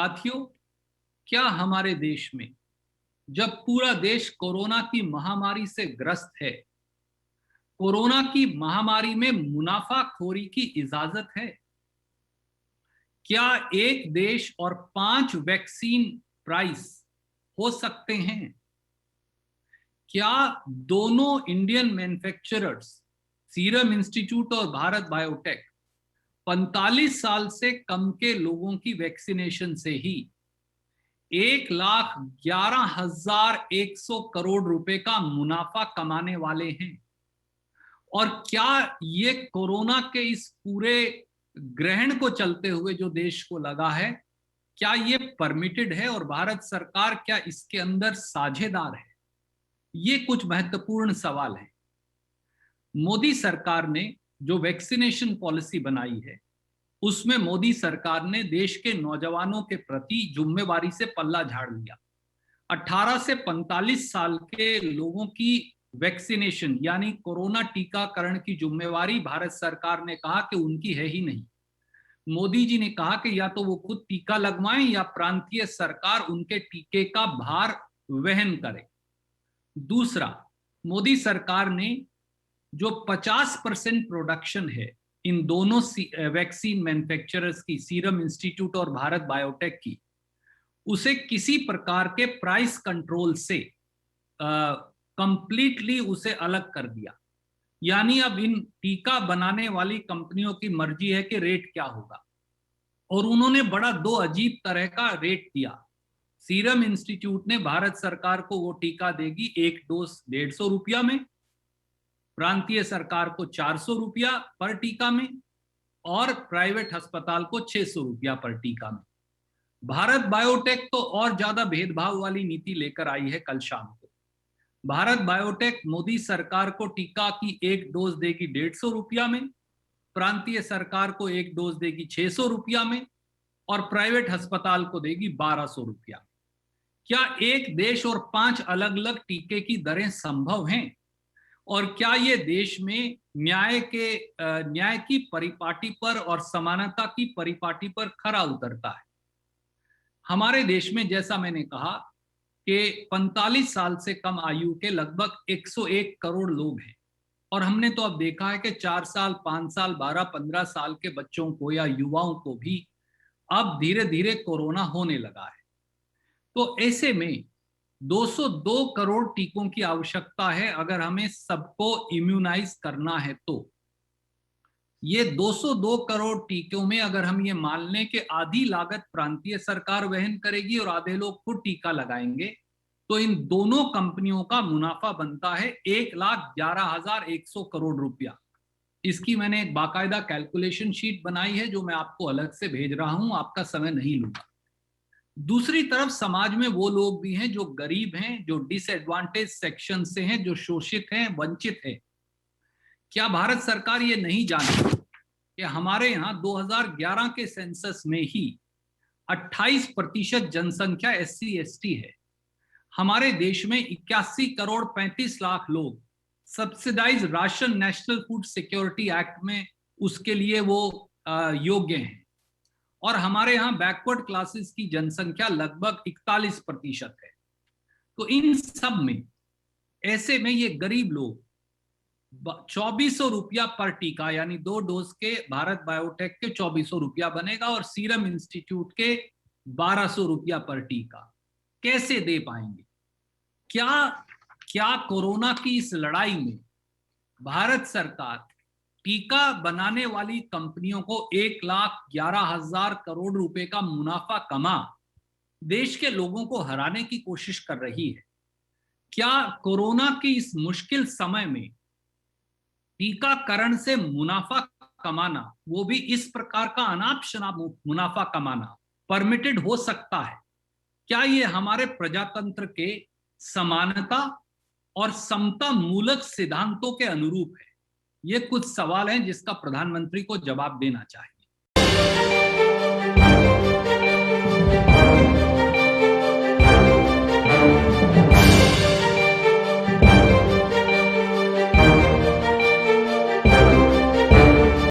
साथियों, क्या हमारे देश में जब पूरा देश कोरोना की महामारी से ग्रस्त है, कोरोना की महामारी में मुनाफाखोरी की इजाजत है? क्या एक देश और 5 वैक्सीन प्राइस हो सकते हैं? क्या दोनों इंडियन मैन्युफैक्चरर्स सीरम इंस्टीट्यूट और भारत बायोटेक 45 साल से कम के लोगों की वैक्सीनेशन से ही 1,11,100 करोड़ रुपए का मुनाफा कमाने वाले हैं? और क्या ये कोरोना के इस पूरे ग्रहण को चलते हुए जो देश को लगा है, क्या ये परमिटेड है और भारत सरकार क्या इसके अंदर साझेदार है? ये कुछ महत्वपूर्ण सवाल है। मोदी सरकार ने जो वैक्सीनेशन पॉलिसी बनाई है, उसमें मोदी सरकार ने देश के नौजवानों के प्रति जिम्मेवारी से पल्ला झाड़ लिया। 18 से 45 साल के लोगों की वैक्सीनेशन यानी कोरोना टीकाकरण की जिम्मेवारी भारत सरकार ने कहा कि उनकी है ही नहीं। मोदी जी ने कहा कि या तो वो खुद टीका लगवाएं या प्रांतीय सरकार उनके टीके का भार वहन करे। दूसरा, मोदी सरकार ने जो 50% प्रोडक्शन है इन दोनों वैक्सीन मैन्युफैक्चरर्स की, सीरम इंस्टीट्यूट और भारत बायोटेक की, उसे किसी प्रकार के प्राइस कंट्रोल से कंप्लीटली उसे अलग कर दिया। यानी अब इन टीका बनाने वाली कंपनियों की मर्जी है कि रेट क्या होगा, और उन्होंने बड़ा दो अजीब तरह का रेट दिया। सीरम इंस्टीट्यूट ने भारत सरकार को वो टीका देगी एक डोज 150 रुपया में, प्रांतीय सरकार को 400 रुपया पर टीका में, और प्राइवेट अस्पताल को 600 रुपया पर टीका में। भारत बायोटेक तो और ज्यादा भेदभाव वाली नीति लेकर आई है। कल शाम को भारत बायोटेक मोदी सरकार को टीका की एक डोज देगी 150 रुपया में, प्रांतीय सरकार को एक डोज देगी 600 रुपया में, और प्राइवेट अस्पताल को देगी 1200 रुपया। क्या एक देश और 5 अलग अलग टीके की दरें संभव हैं? और क्या ये देश में न्याय की परिपाटी पर और समानता की परिपाटी पर खरा उतरता है? हमारे देश में, जैसा मैंने कहा, कि 45 साल से कम आयु के लगभग 101 करोड़ लोग हैं, और हमने तो अब देखा है कि 4 साल, 5 साल, 12-15 साल के बच्चों को या युवाओं को भी अब धीरे धीरे कोरोना होने लगा है। तो ऐसे में 202 करोड़ टीकों की आवश्यकता है अगर हमें सबको इम्यूनाइज करना है। तो ये 202 करोड़ टीकों में अगर हम ये मान लें कि आधी लागत प्रांतीय सरकार वहन करेगी और आधे लोग खुद टीका लगाएंगे, तो इन दोनों कंपनियों का मुनाफा बनता है 1,11,100 करोड़ रुपया। इसकी मैंने एक बाकायदा कैलकुलेशन शीट बनाई है जो मैं आपको अलग से भेज रहा हूं, आपका समय नहीं लूंगा। दूसरी तरफ समाज में वो लोग भी हैं जो गरीब हैं, जो डिसएडवांटेज सेक्शन से हैं, जो शोषित हैं, वंचित हैं। क्या भारत सरकार ये नहीं जानती कि हमारे यहाँ 2011 के सेंसस में ही 28% जनसंख्या SC/ST है। हमारे देश में 81 करोड़ 35 लाख लोग subsidise ration national food security act में उसके लिए वो योग्य हैं, और हमारे यहाँ बैकवर्ड क्लासेस की जनसंख्या लगभग 41% है। तो इन सब में, ऐसे में ये गरीब लोग 2400 रुपया पर टीका, यानी 2 डोज के भारत बायोटेक के 2400 रुपया बनेगा और सीरम इंस्टीट्यूट के 1200 रुपया पर टीका कैसे दे पाएंगे? क्या कोरोना की इस लड़ाई में भारत सरकार टीका बनाने वाली कंपनियों को 1,11,000 करोड़ रुपए का मुनाफा कमा देश के लोगों को हराने की कोशिश कर रही है? क्या कोरोना की इस मुश्किल समय में टीकाकरण से मुनाफा कमाना, वो भी इस प्रकार का अनाप शनाप मुनाफा कमाना, परमिटेड हो सकता है? क्या ये हमारे प्रजातंत्र के समानता और समता मूलक सिद्धांतों के अनुरूप है? ये कुछ सवाल हैं जिसका प्रधानमंत्री को जवाब देना चाहिए।